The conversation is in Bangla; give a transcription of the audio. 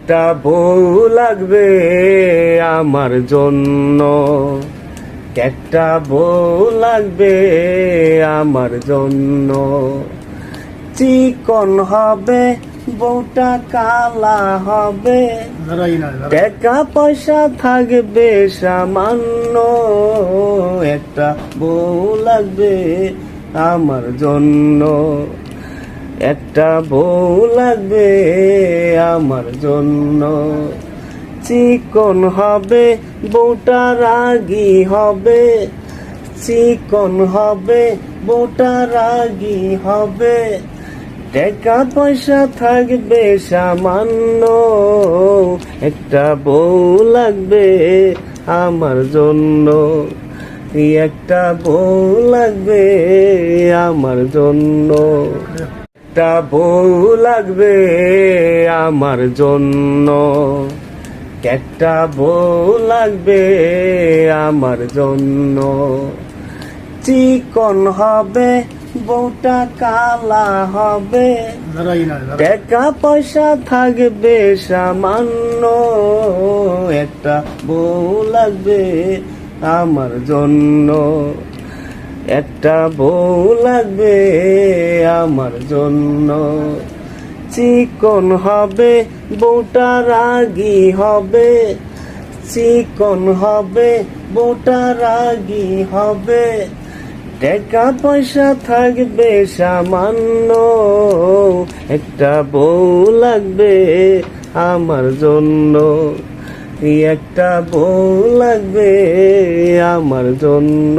একটা বউ লাগবে আমার জন্য, একটা বউ লাগবে আমার জন্য। চিকন হবে বউটা, কালা হবে, টাকা পয়সা থাকবে সামান্য। একটা বউ লাগবে আমার জন্য, একটা বউ লাগবে আমার জন্য। চিকন হবে বউটা, রাগী হবে, চিকন হবে বউটা, রাগী হবে, টাকা পয়সা থাকবে সামান্য। একটা বউ লাগবে আমার জন্য, একটা বউ লাগবে আমার জন্য। একটা বউ লাগবে আমার জন্য, একটা বউ লাগবে আমার জন্য। চিকন হবে বউটা, কালা হবে, টাকা পয়সা থাকবে সামান্য। একটা বউ লাগবে আমার জন্য, একটা বউ লাগবে আমার জন্য। চিকন হবে বউটা, রাগী হবে, চিকন হবে বউটা, রাগী হবে, টাকা পয়সা থাকবে সামান্য। একটা বউ লাগবে আমার জন্য, একটা বউ লাগবে আমার জন্য।